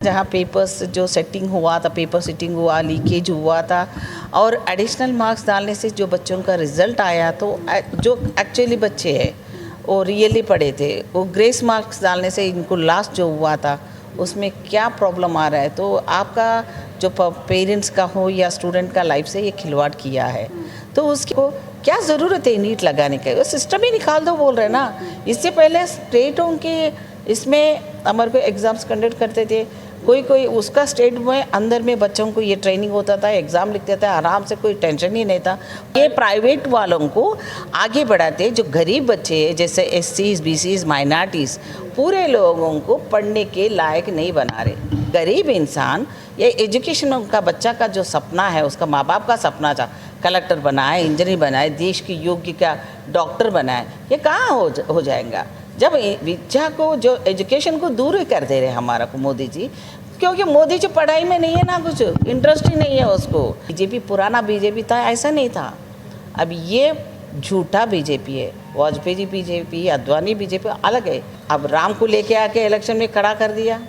जहाँ पेपर्स जो सेटिंग हुआ था, पेपर सेटिंग हुआ, लीकेज हुआ था और एडिशनल मार्क्स डालने से जो बच्चों का रिज़ल्ट आया तो जो एक्चुअली बच्चे हैं वो रियली पढ़े थे, वो ग्रेस मार्क्स डालने से इनको लास्ट जो हुआ था उसमें क्या प्रॉब्लम आ रहा है। तो आपका जो पेरेंट्स का हो या स्टूडेंट का लाइफ से ये खिलवाड़ किया है, तो उसको क्या ज़रूरत है नीट लगाने का? वो सिस्टम ही निकाल दो बोल रहे हैं ना। इससे पहले स्टेटों के इसमें हमारे को एग्ज़ाम्स कंडक्ट करते थे, कोई उसका स्टेट में अंदर में बच्चों को ये ट्रेनिंग होता था, एग्ज़ाम लिखते थे आराम से, कोई टेंशन ही नहीं था। ये प्राइवेट वालों को आगे बढ़ाते, जो गरीब बच्चे हैं जैसे एससीज, बीसीज, माइनॉरिटीज़, पूरे लोगों को पढ़ने के लायक नहीं बना रहे। गरीब इंसान ये एजुकेशन का बच्चा का जो सपना है, उसका माँ बाप का सपना था, कलेक्टर बनाए, इंजीनियर बनाए, देश की योग्य का डॉक्टर बनाए, ये कहाँ हो जाएगा जब विद्या को, जो एजुकेशन को दूर ही कर दे रहे हमारा को मोदी जी। क्योंकि मोदी जी पढ़ाई में नहीं है ना, कुछ इंटरेस्ट ही नहीं है उसको। बीजेपी पुराना बीजेपी था, ऐसा नहीं था। अब ये झूठा बीजेपी है, वाजपेयी जी बीजेपी, अद्वानी बीजेपी अलग है। अब राम को लेके आके इलेक्शन में खड़ा कर दिया,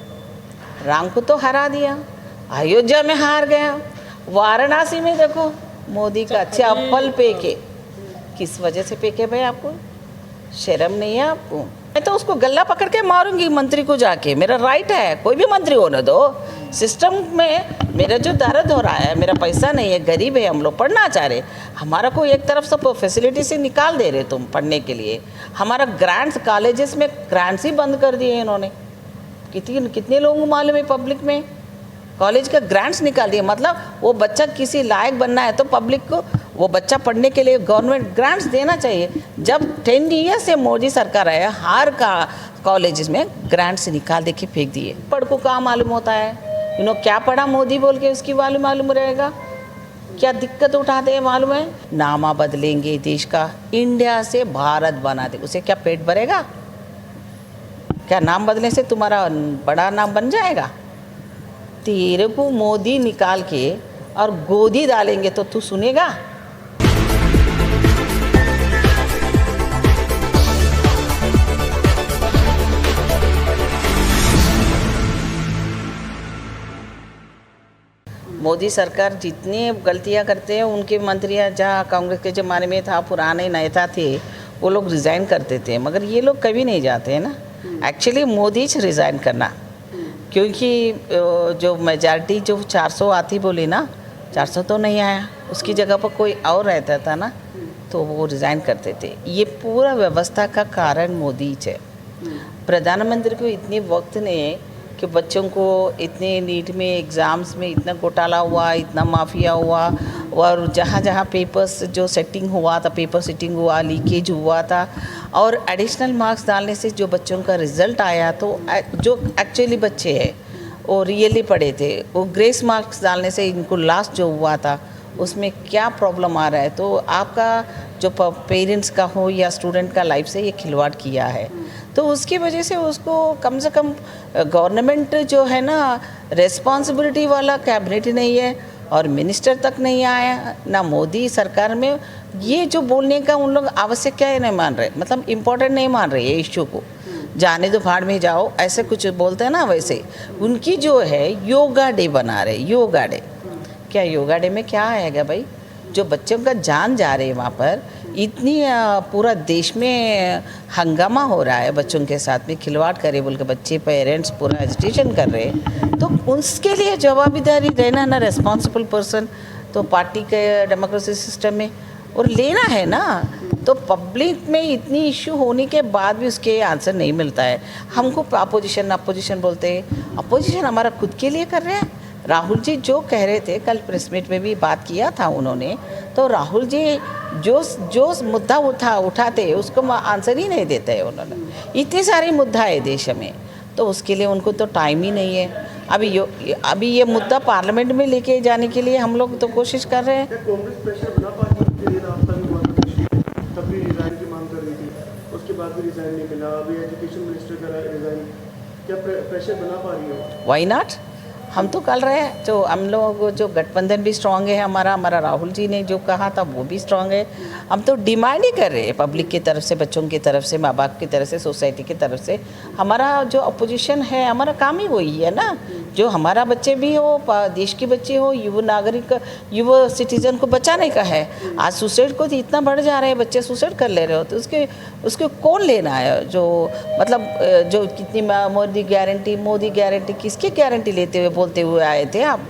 राम को तो हरा दिया, अयोध्या में हार गया, वाराणसी में देखो मोदी का चप्पल फेंके। किस वजह से फेंके भाई? आपको शर्म नहीं है आपको? मैं तो उसको गला पकड़ के मारूंगी मंत्री को जाके, मेरा राइट है, कोई भी मंत्री होने दो। सिस्टम में मेरा जो दर्द हो रहा है, मेरा पैसा नहीं है, गरीब है, हम लोग पढ़ना चाह रहे, हमारा को एक तरफ से फैसिलिटी से निकाल दे रहे तुम पढ़ने के लिए। हमारा ग्रांट्स, कॉलेजेस में ग्रांट्स ही बंद कर दिए इन्होंने। कितने लोगों को मालूम है पब्लिक में कॉलेज का ग्रांट्स निकाल दिए। मतलब वो बच्चा किसी लायक बनना है तो पब्लिक को वो बच्चा पढ़ने के लिए गवर्नमेंट ग्रांट्स देना चाहिए। जब 10 ईयर्स से मोदी सरकार आया, हर का कॉलेजेस में ग्रांट्स निकाल दे के फेंक दिए। पढ़ को कहाँ मालूम होता है, क्या पढ़ा मोदी बोल के उसकी मालूम रहेगा? क्या दिक्कत उठाते हैं मालूम है? नामा बदलेंगे देश का, इंडिया से भारत बना दे, उसे क्या पेट भरेगा? क्या नाम बदलने से तुम्हारा बड़ा नाम बन जाएगा? तेरे को मोदी निकाल के और गोदी डालेंगे तो तू सुनेगा? मोदी सरकार जितनी गलतियां करते हैं, उनके मंत्रियां जहाँ कांग्रेस के ज़माने में था, पुराने नेता थे, वो लोग रिज़ाइन करते थे, मगर ये लोग कभी नहीं जाते हैं ना। एक्चुअली मोदी से रिज़ाइन करना, क्योंकि जो मेजॉरिटी जो 400 आती बोली ना, 400 तो नहीं आया, उसकी जगह पर कोई और रहता था ना, तो वो रिज़ाइन करते थे। ये पूरा व्यवस्था का कारण मोदी है। प्रधानमंत्री को इतने वक्त नहीं कि बच्चों को इतने नीट में एग्ज़ाम्स में इतना घोटाला हुआ, इतना माफिया हुआ, और जहाँ जहाँ पेपर्स जो सेटिंग हुआ था, पेपर सेटिंग हुआ, लीकेज हुआ था और एडिशनल मार्क्स डालने से जो बच्चों का रिज़ल्ट आया तो जो एक्चुअली बच्चे हैं वो रियली पढ़े थे, वो ग्रेस मार्क्स डालने से इनको लास्ट जो हुआ था उसमें क्या प्रॉब्लम आ रहा है। तो आपका जो पेरेंट्स का हो या स्टूडेंट का लाइफ से ये खिलवाड़ किया है, तो उसकी वजह से उसको कम से कम गवर्नमेंट जो है ना, रिस्पॉन्सिबिलिटी वाला कैबिनेट ही नहीं है और मिनिस्टर तक नहीं आया ना मोदी सरकार में। ये जो बोलने का उन लोग आवश्यक क्या है नहीं मान रहे, मतलब इम्पोर्टेंट नहीं मान रहे ये इश्यू को, जाने दो भाड़ में जाओ, ऐसे कुछ बोलते हैं ना। वैसे उनकी जो है योगा डे बना रहे, योगा डे। क्या योगा डे में क्या आएगा भाई? जो बच्चों का जान जा रहे हैं वहाँ पर, इतनी पूरा देश में हंगामा हो रहा है, बच्चों के साथ में खिलवाड़ करे बोल के बच्चे, पेरेंट्स पूरा एजिटेशन कर रहे हैं, तो उसके लिए जवाबदारी रहना ना, रिस्पॉन्सिबल पर्सन तो पार्टी के डेमोक्रेसी सिस्टम में और लेना है ना। तो पब्लिक में इतनी इश्यू होने के बाद भी उसके आंसर नहीं मिलता है। हमको अपोजिशन बोलते हैं, अपोजिशन हमारा खुद के लिए कर रहे हैं। राहुल जी जो कह रहे थे, कल प्रेस मीट में भी बात किया था उन्होंने, तो राहुल जी जो मुद्दा उठाते उसको आंसर ही नहीं देते हैं उन्होंने। इतने सारे मुद्दा है देश में, तो उसके लिए उनको तो टाइम ही नहीं है। अभी ये मुद्दा पार्लियामेंट में लेके जाने के लिए हम लोग तो कोशिश कर रहे हैं। कांग्रेस प्रेशर बना पाती है, रास्ता भी हुआ तब भी रिजाइन की मांग कर रही थी, उसके बाद भी रिजाइन नहीं मिला, अभी एजुकेशन मिनिस्टर का रिजाइन, क्या प्रेशर बना पा रही है? Why not? हम तो कर रहे हैं, जो हम लोग जो गठबंधन भी स्ट्रांग है हमारा राहुल जी ने जो कहा था वो भी स्ट्रांग है। हम तो डिमांड ही कर रहे हैं पब्लिक की तरफ से, बच्चों की तरफ से, माँ बाप की तरफ से, सोसाइटी की तरफ से। हमारा जो अपोजिशन है, हमारा काम ही वही है ना जो हमारा बच्चे भी हो, देश के बच्चे हो, युवा नागरिक, युवा सिटीजन को बचाने का है। आज सुसाइड को तो इतना बढ़ जा रहे हैं, बच्चे सुसाइड कर ले रहे हो, तो उसके कौन लेना है? जो मतलब जो कितनी मोदी गारंटी किसकी गारंटी लेते हुए बोलते हुए आए थे आप?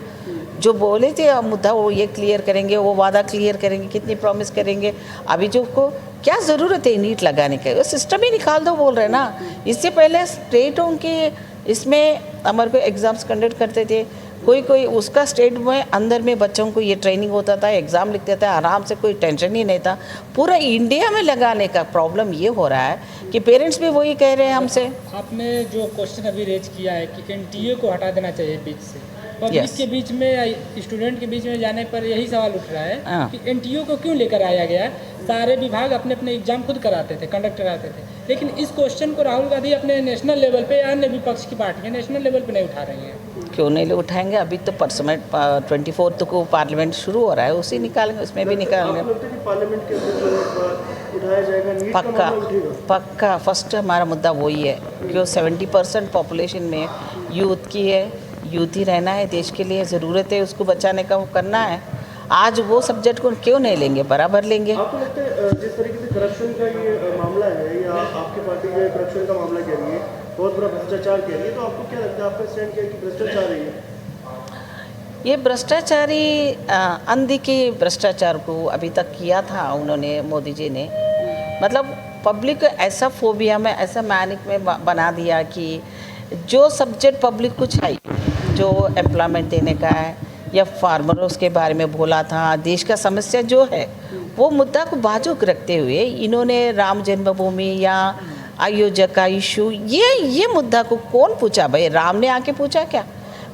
जो बोले थे मुद्दा वो ये क्लियर करेंगे, वो वादा क्लियर करेंगे, कितनी प्रॉमिस करेंगे? अभी जो को क्या ज़रूरत है नीट लगाने का? वो सिस्टम ही निकाल दो बोल रहे हैं ना। इससे पहले स्टेटों के इसमें हमारे को एग्ज़ाम्स कंडक्ट करते थे, कोई उसका स्टेट में अंदर में बच्चों को ये ट्रेनिंग होता था, एग्ज़ाम लिखते थे आराम से, कोई टेंशन ही नहीं था। पूरा इंडिया में लगाने का प्रॉब्लम ये हो रहा है कि पेरेंट्स भी वही कह रहे हैं हमसे। आपने जो क्वेश्चन अभी रेज किया है कि एनटीए को हटा देना चाहिए बीच से, पब्लिक Yes. के बीच में, स्टूडेंट के बीच में जाने पर यही सवाल उठ रहा है हाँ। कि एनटीए को क्यों लेकर आया गया? सारे विभाग अपने अपने एग्जाम खुद कराते थे, कंडक्ट कराते थे, लेकिन इस क्वेश्चन को राहुल गांधी अपने नेशनल लेवल पे या अन्य विपक्ष की पार्टियां नेशनल लेवल पे नहीं उठा रही हैं। क्यों नहीं उठाएंगे? अभी तो 24 को पार्लियामेंट शुरू हो रहा है, उसी निकालेंगे, उसमें भी निकालेंगे। आपको लगता है कि पार्लियामेंट के अंदर जो है उठाया जाएगा, नीट का पक्का मामला उठेगा? पक्का फर्स्ट हमारा मुद्दा वही है, क्यों 70% पॉपुलेशन में यूथ की है, यूथ ही रहना है, देश के लिए ज़रूरत है, उसको बचाने का वो करना है। आज वो सब्जेक्ट को क्यों नहीं लेंगे? बराबर लेंगे। आपको लगता है जिस तरीके से करप्शन का ये मामला है, या आपकी पार्टी जो है करप्शन का मामला कह रही है, बहुत बड़ा भ्रष्टाचार कह रही है, तो आपको क्या लगता है, आपका स्टैंड क्या है कि भ्रष्टाचार है ये भ्रष्टाचारी अंधी के भ्रष्टाचार को अभी तक किया था उन्होंने, मोदी जी ने, मतलब पब्लिक को ऐसा फोबिया में, ऐसा मैनिक में बना दिया कि जो सब्जेक्ट पब्लिक को चाहिए, जो एम्प्लॉयमेंट देने का है या फार्मरों के बारे में बोला था, देश का समस्या जो है वो मुद्दा को बाजुक रखते हुए इन्होंने राम जन्मभूमि या अयोध्या का इशू, ये मुद्दा को कौन पूछा भाई? राम ने आके पूछा क्या?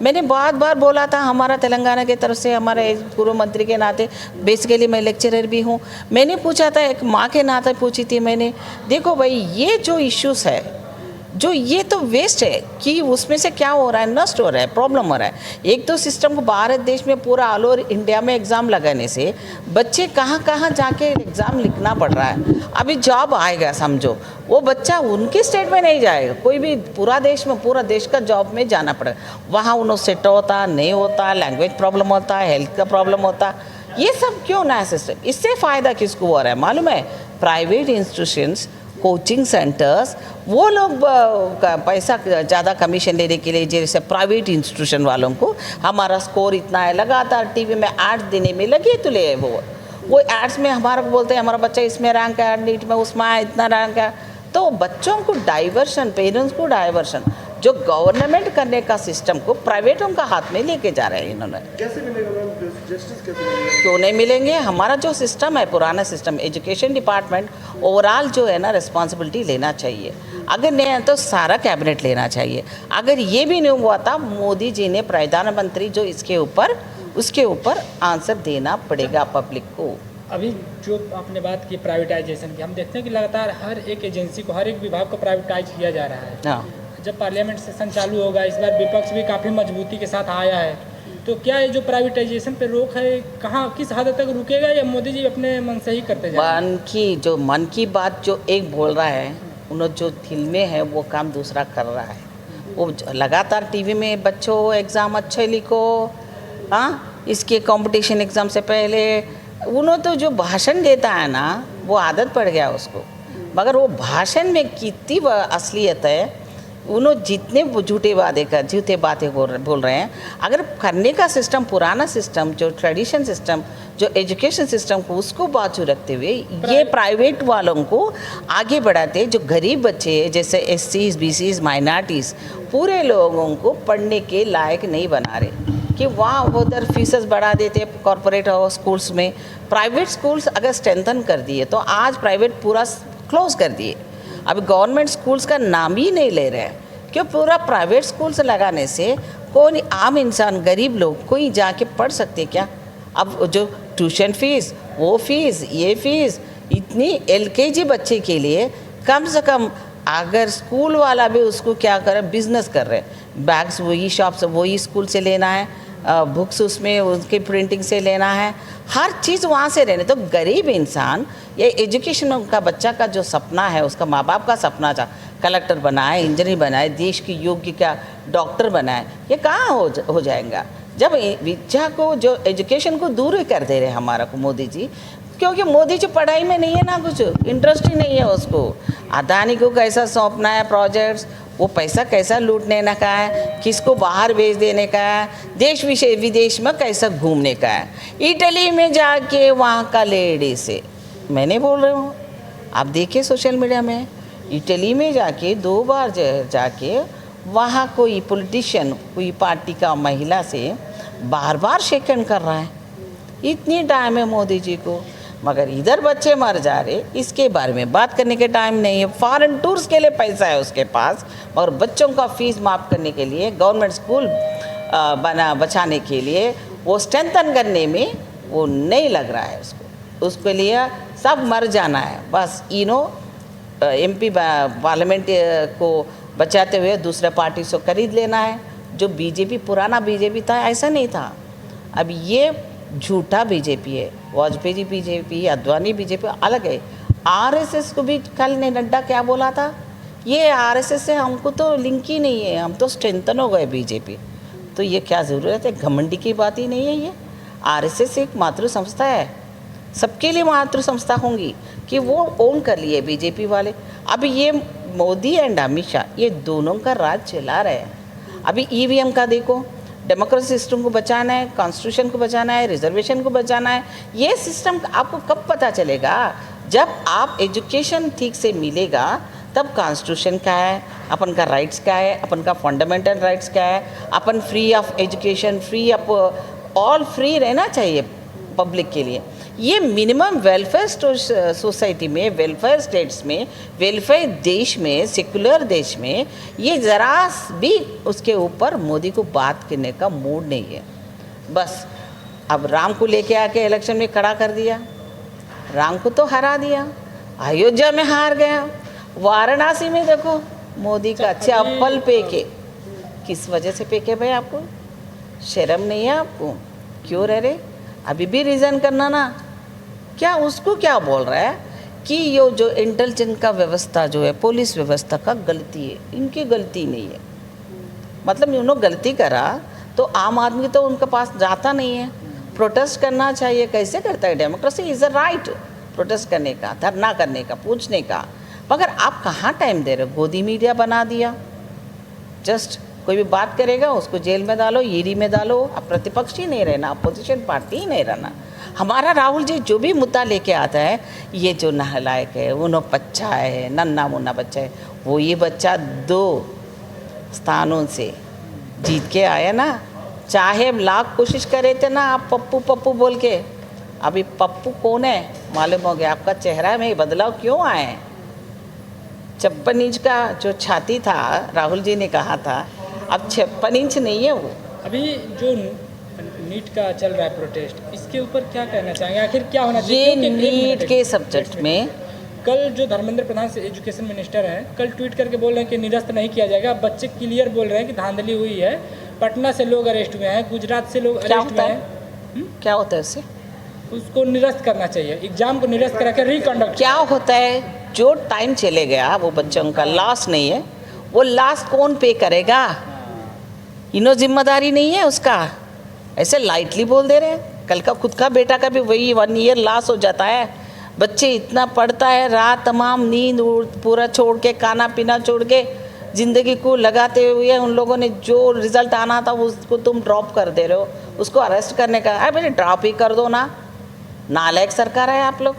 मैंने बहुत बार बोला था, हमारा तेलंगाना की तरफ से, हमारे पूर्व मंत्री के नाते, बेसिकली मैं लेक्चरर भी हूँ, मैंने पूछा था, एक माँ के नाते पूछी थी मैंने, देखो भाई ये जो इश्यूज़ है, जो ये तो वेस्ट है कि उसमें से क्या हो रहा है, नष्ट हो रहा है, प्रॉब्लम हो रहा है। एक तो सिस्टम को भारत देश में पूरा ऑल ओवर इंडिया में एग्ज़ाम लगाने से बच्चे कहाँ कहाँ जाके एग्ज़ाम लिखना पड़ रहा है। अभी जॉब आएगा समझो, वो बच्चा उनके स्टेट में नहीं जाएगा, कोई भी पूरा देश में, पूरा देश का जॉब में जाना पड़ेगा, वहाँ उन्होंने सेट होता नहीं होता, लैंग्वेज प्रॉब्लम होता, हेल्थ का प्रॉब्लम होता, ये सब क्यों ना सिस्टम? इससे फ़ायदा किसको हो रहा है मालूम है? प्राइवेट इंस्टीट्यूशंस, कोचिंग सेंटर्स, वो लोग का पैसा ज़्यादा कमीशन लेने के लिए, जैसे प्राइवेट इंस्टीट्यूशन वालों को हमारा स्कोर इतना है, लगातार टीवी में एड्स देने में लगे तो ले वो एड्स में हमारा को बोलते हैं हमारा बच्चा इसमें रैंक है, नीट में उसमें इतना रैंक है, तो बच्चों को डाइवर्शन, पेरेंट्स को डाइवर्शन, जो गवर्नमेंट करने का सिस्टम को प्राइवेटों का हाथ में लेके जा रहे हैं इन्होंने। कैसे मिलेगा मैम जस्टिस, कैसे मिलेगा? क्यों नहीं मिलेंगे? हमारा जो सिस्टम है, पुराना सिस्टम, एजुकेशन डिपार्टमेंट ओवरऑल जो है ना रिस्पॉन्सिबिलिटी लेना चाहिए, अगर नहीं है तो सारा कैबिनेट लेना चाहिए। अगर ये भी नहीं हुआ था, मोदी जी ने प्रधानमंत्री जो उसके ऊपर आंसर देना पड़ेगा पब्लिक को। अभी जो आपने बात की प्राइवेटाइजेशन की, हम देखते हैं कि लगातार हर एक एजेंसी को, हर एक विभाग को प्राइवेटाइज किया जा रहा है। हाँ, जब पार्लियामेंट सेशन चालू होगा, इस बार विपक्ष भी काफ़ी मजबूती के साथ आया है, तो क्या ये जो प्राइवेटाइजेशन पे रोक है, कहाँ किस हद तक रुकेगा, या मोदी जी अपने मन से ही करते जाएंगे? मन की बात जो एक बोल रहा है, उन्होंने जो दिल में है वो काम दूसरा कर रहा है। वो लगातार टीवी में बच्चों एग्ज़ाम अच्छे लिखो, हाँ, इसके कंपटीशन एग्ज़ाम से पहले उन्होंने तो जो भाषण देता है ना, वो आदत पड़ गया उसको, मगर वो भाषण में कितनी असलियत है, उन्होंने जितने झूठे बातें बोल रहे हैं, अगर करने का सिस्टम, पुराना सिस्टम, जो ट्रेडिशन सिस्टम, जो एजुकेशन सिस्टम को उसको बाजू रखते हुए ये प्राइवेट वालों को आगे बढ़ाते, जो गरीब बच्चे जैसे SCs, BCs, माइनॉरिटीज़, पूरे लोगों को पढ़ने के लायक नहीं बना रहे, कि वहाँ उधर फीसेस बढ़ा देते कॉरपोरेट स्कूल्स में। प्राइवेट स्कूल्स अगर स्ट्रेंथन कर दिए तो आज प्राइवेट पूरा क्लोज कर दिए, अभी गवर्नमेंट स्कूल्स का नाम ही नहीं ले रहे हैं, क्यों? पूरा प्राइवेट स्कूल्स लगाने से कोई आम इंसान, गरीब लोग कोई जाके पढ़ सकते क्या? अब जो ट्यूशन फीस, वो फीस, ये फीस इतनी, LKG बच्चे के लिए कम से कम, अगर स्कूल वाला भी उसको क्या करे, बिजनेस कर रहे हैं, बैग्स वही शॉप से, वही स्कूल से लेना है, बुक्स उसमें उसके प्रिंटिंग से लेना है, हर चीज़ वहाँ से रहने, तो गरीब इंसान ये एजुकेशन का बच्चा का जो सपना है, उसका माँ बाप का सपना था, कलेक्टर बनाए, इंजीनियर बनाए, देश की योग्य क्या डॉक्टर बनाए, ये कहाँ हो जाएगा जब विद्या को जो एजुकेशन को दूर ही कर दे रहे हमारा को मोदी जी। क्योंकि मोदी जी पढ़ाई में नहीं है ना, कुछ इंटरेस्ट ही नहीं है उसको। अदानी को कैसा सौंपना है प्रोजेक्ट्स, वो पैसा कैसा लूटने का है, किसको बाहर भेज देने का है, देश विदेश में कैसा घूमने का है। इटली में जाके वहाँ का लेडी से मैंने बोल रही हूँ, आप देखिए सोशल मीडिया में, इटली में जाके 2 बार जाके वहाँ कोई पॉलिटिशियन, कोई पार्टी का महिला से बार बार शेक हैंड कर रहा है। इतनी टाइम है मोदी जी को, मगर इधर बच्चे मर जा रहे, इसके बारे में बात करने के टाइम नहीं है। फॉरेन टूर्स के लिए पैसा है उसके पास, और बच्चों का फीस माफ़ करने के लिए, गवर्नमेंट स्कूल बचाने के लिए, वो स्ट्रेंथन करने में वो नहीं लग रहा है उसको। उसके लिए सब मर जाना है बस। MP पार्लियामेंट को बचाते हुए दूसरे पार्टी से खरीद लेना है। जो बीजेपी, पुराना बीजेपी था, ऐसा नहीं था। अब ये झूठा बीजेपी है। वाजपेयी जी बीजेपी, अद्वानी बीजेपी अलग है। RSS को भी कल ने नड्डा क्या बोला था, ये RSS से हमको तो लिंक ही नहीं है, हम तो स्ट्रेंथन हो गए बीजेपी। तो ये क्या ज़रूरत है, घमंडी की बात ही नहीं है। ये RSS एक मातृ संस्था है, सबके लिए मातृ संस्था होंगी कि वो ओन कर लिए बीजेपी वाले। अब ये मोदी एंड अमित शाह, ये दोनों का राज चला रहे हैं। अभी EVM का देखो, डेमोक्रेसी सिस्टम को बचाना है, कॉन्स्टिट्यूशन को बचाना है, रिजर्वेशन को बचाना है। ये सिस्टम आपको कब पता चलेगा, जब आप एजुकेशन ठीक से मिलेगा, तब कॉन्स्टिट्यूशन क्या है, अपन का राइट्स क्या है, अपन का फंडामेंटल राइट्स क्या है, अपन free of education, free of all free रहना चाहिए पब्लिक के लिए। ये मिनिमम वेलफेयर सोसाइटी में, वेलफेयर स्टेट्स में, वेलफेयर देश में, सेकुलर देश में, ये ज़रा भी उसके ऊपर मोदी को बात करने का मूड नहीं है। बस अब राम को लेके आके इलेक्शन में खड़ा कर दिया, राम को तो हरा दिया, अयोध्या में हार गया, वाराणसी में देखो मोदी का चप्पल फेंके। किस वजह से फेंके भाई? आपको शर्म नहीं है आपको? क्यों रह रहे? अभी भी रीज़न करना ना। क्या उसको क्या बोल रहा है कि ये जो इंटेलिजेंस का व्यवस्था जो है, पुलिस व्यवस्था का गलती है, इनकी गलती नहीं है। मतलब उन्होंने गलती करा तो आम आदमी तो उनके पास जाता नहीं है, प्रोटेस्ट करना चाहिए। कैसे करता है? Democracy is a right protest करने का, धरना करने का, पूछने का। मगर आप कहाँ टाइम दे रहे हो? गोदी मीडिया बना दिया। जस्ट कोई भी बात करेगा उसको जेल में डालो, ईडी में डालो। अब प्रतिपक्ष ही नहीं रहना, अपोजिशन पार्टी ही नहीं रहना। हमारा राहुल जी जो भी मुद्दा लेके आता है, ये जो नालायक है, उन्हों बच्चा है, नन्ना मुन्ना बच्चा है, वो ये बच्चा 2 स्थानों से जीत के आया ना। चाहे लाख कोशिश करे थे ना आप पप्पू पप्पू बोल के, अभी पप्पू कौन है मालूम हो गया। आपका चेहरा में बदलाव क्यों आए? 56 इंच का जो छाती था, राहुल जी ने कहा था, अब 56 इंच नहीं है वो। अभी जो नीट का चल रहा है प्रोटेस्ट, इसके ऊपर क्या कहना चाहेंगे? आखिर क्या होना चाहिए? ये क्योंकि नीट के सब्जेक्ट में कल जो धर्मेंद्र प्रधान से एजुकेशन मिनिस्टर हैं, कल ट्वीट करके बोल रहे हैं कि निरस्त नहीं किया जाएगा। बच्चे क्लियर बोल रहे हैं कि धांधली हुई है। पटना से लोग अरेस्ट हुए हैं, गुजरात से लोग अरेस्ट हुए हैं। क्या होता है उससे? उसको निरस्त करना चाहिए, एग्जाम को निरस्त करा के रिकंडक्ट। क्या होता है? जो टाइम चले गया वो बच्चों का लॉस नहीं है, वो लॉस कौन पे करेगा? इनो जिम्मेदारी नहीं है उसका। ऐसे लाइटली बोल दे रहे हैं। कल का खुद का बेटा का भी वही 1 ईयर लॉस हो जाता है। बच्चे इतना पढ़ता है, रात तमाम नींद पूरा छोड़ के, खाना पीना छोड़ के, ज़िंदगी को लगाते हुए उन लोगों ने जो रिज़ल्ट आना था उसको तुम ड्रॉप कर दे रहे हो। उसको अरेस्ट करने का, अरे भाई ड्रॉप ही कर दो ना। नालायक सरकार है आप लोग।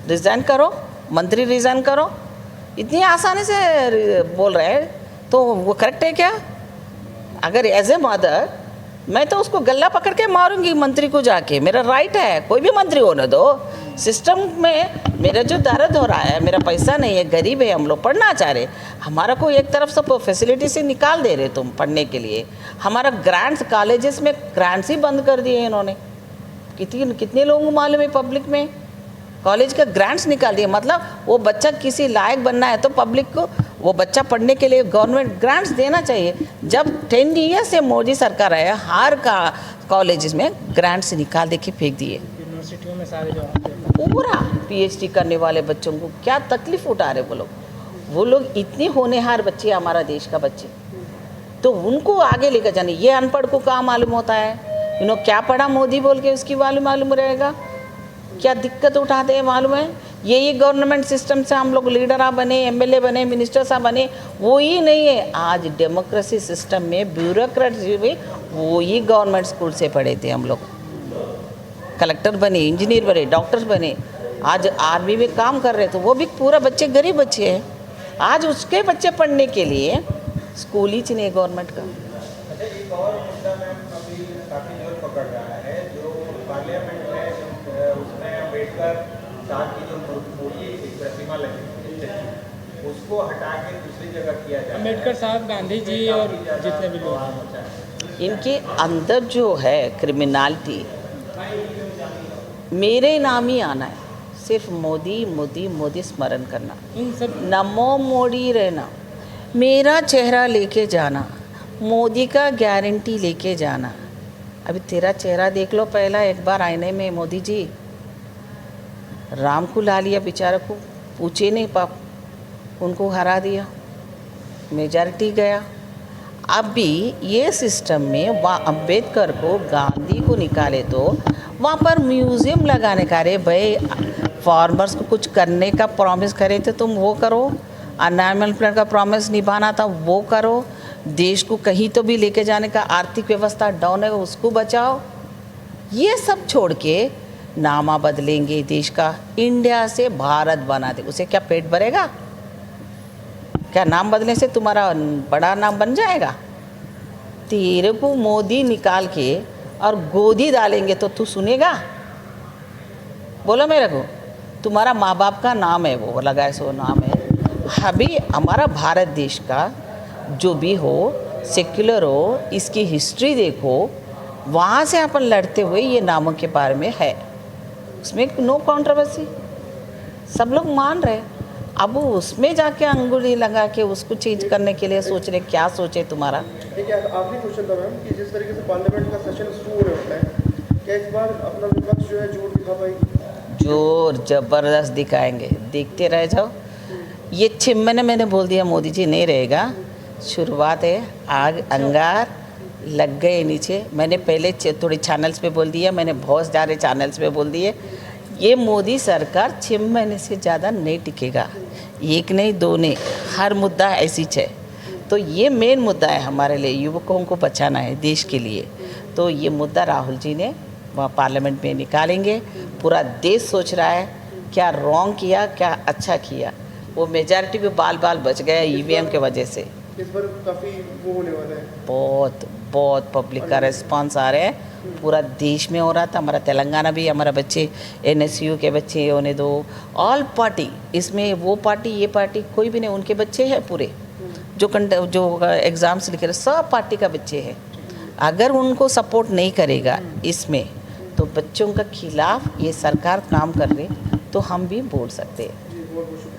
रिज़ाइन करो, मंत्री रिज़ाइन करो। इतनी आसानी से बोल रहे हैं तो वो करेक्ट है क्या? अगर एज ए मदर मैं तो उसको गला पकड़ के मारूंगी मंत्री को जाके। मेरा राइट है, कोई भी मंत्री होने दो। सिस्टम में मेरा जो दर्द हो रहा है, मेरा पैसा नहीं है, गरीब है, हम लोग पढ़ना चाह रहे, हमारा को एक तरफ से फैसिलिटी से निकाल दे रहे तुम पढ़ने के लिए। हमारा ग्रांट्स, कॉलेजेस में ग्रांट्स ही बंद कर दिए इन्होंने। कितने लोगों को मालूम है पब्लिक में? कॉलेज का ग्रांट्स निकाल दिए। मतलब वो बच्चा किसी लायक बनना है तो पब्लिक को वो बच्चा पढ़ने के लिए गवर्नमेंट ग्रांट्स देना चाहिए। जब 10 ईयर से मोदी सरकार आया, हर का कॉलेजेस में ग्रांट्स निकाल दे के फेंक दिए। यूनिवर्सिटियों में सारे जो पूरा PhD करने वाले बच्चों को क्या तकलीफ उठा रहे वो लोग। वो लोग इतने होनहार बच्चे, हमारा देश का बच्चे, तो उनको आगे लेकर जाने। ये अनपढ़ को कहाँ मालूम होता है, क्या पढ़ा मोदी बोल के उसकी मालूम रहेगा, क्या दिक्कत उठाते हैं मालूम है। यही गवर्नमेंट सिस्टम से हम लोग लीडर बने, एमएलए बने, मिनिस्टर साहब बने, वो ही नहीं है। आज डेमोक्रेसी सिस्टम में ब्यूरोक्रेसी में वो ही गवर्नमेंट स्कूल से पढ़े थे हम लोग, कलेक्टर बने, इंजीनियर बने, डॉक्टर बने, आज आर्मी में काम कर रहे, तो वो भी पूरा बच्चे गरीब बच्चे हैं। आज उसके बच्चे पढ़ने के लिए स्कूल ही नहीं गवर्नमेंट का। अच्छा, एक और मुद्दा मैम अभी काफ़ी जोर पकड़ रहा है, जो पार्लियामेंट में उसमें अम्बेडकर साहब की जो मूर्ति प्रतिमा लगी थी उसको हटा के दूसरी जगह किया जाए। अम्बेडकर साहब, गांधी जी और जितने भी लोग हैं, इनके अंदर जो है क्रिमिनलिटी मेरे नाम ही आना है, सिर्फ मोदी मोदी मोदी स्मरण करना, इन सब नमो मोदी रहना, मेरा चेहरा लेके जाना, मोदी का गारंटी लेके जाना। अभी तेरा चेहरा देख लो पहला एक बार आईने में, मोदी जी। राम को ला लिया बेचारा को, पूछे नहीं पाप, उनको हरा दिया, मेजॉरिटी गया। अभी ये सिस्टम में वहाँ अम्बेडकर को, गांधी को निकाले तो वहाँ पर म्यूज़ियम लगाने का, अरे भाई फार्मर्स को कुछ करने का प्रॉमिस करे थे तुम, वो करो। अनएम्प्लॉयमेंट प्लान का प्रॉमिस निभाना था, वो करो। देश को कहीं तो भी लेके जाने का, आर्थिक व्यवस्था डाउन है उसको बचाओ। ये सब छोड़ के नामा बदलेंगे देश का, इंडिया से भारत बना दे, उसे क्या पेट भरेगा? क्या नाम बदलने से तुम्हारा बड़ा नाम बन जाएगा? तेरे को मोदी निकाल के और गोदी डालेंगे तो तू सुनेगा? बोलो मेरे को, तुम्हारा माँ बाप का नाम है वो लगाए सो नाम है। अभी हमारा भारत देश का जो भी हो, सेक्युलर हो, इसकी हिस्ट्री देखो, वहाँ से अपन लड़ते हुए ये नामों के बारे में है, उसमें नो कंट्रोवर्सी, सब लोग मान रहे। अब उसमें जाके अंगुली लगा के उसको चेंज करने के लिए सोच रहे, क्या सोचे तुम्हारा? ठीक है, आखिरी क्वेश्चन था मैम कि जिस तरीके से पार्लियामेंट का सेशन शुरू होने वाला है, क्या इस बार अपना विपक्ष जो है जोर दिखा पाएगी? जोर जबरदस्त दिखाएंगे, देखते रह जाओ। ये 6 महीने मैंने बोल दिया मोदी जी नहीं रहेगा, शुरुआत है, आग अंगार लग गए नीचे। मैंने पहले थोड़ी चैनल्स पे बोल दिया, मैंने बहुत सारे चैनल्स पे बोल दिए, ये मोदी सरकार 6 महीने से ज़्यादा नहीं टिकेगा, एक नहीं दो नहीं, हर मुद्दा ऐसी है। तो ये मेन मुद्दा है हमारे लिए, युवकों को बचाना है देश के लिए। तो ये मुद्दा राहुल जी ने वहाँ पार्लियामेंट में निकालेंगे। पूरा देश सोच रहा है क्या रॉन्ग किया, क्या अच्छा किया। वो मेजॉरिटी भी बाल बाल बच गया ईवीएम के वजह से। इस बार काफ़ी वो होने वाला है, बहुत बहुत पब्लिक का रिस्पांस आ रहा है, पूरा देश में हो रहा था। हमारा तेलंगाना भी, हमारा बच्चे एनएसयू के बच्चे होने दो, ऑल पार्टी, इसमें वो पार्टी ये पार्टी कोई भी नहीं, उनके बच्चे हैं पूरे जो एग्ज़ाम्स लिखे रहे, सब पार्टी का बच्चे हैं। अगर उनको सपोर्ट नहीं करेगा इसमें, तो बच्चों का खिलाफ ये सरकार काम कर रही, तो हम भी बोल सकते हैं। जी बहुत बहुत शुक्रिया।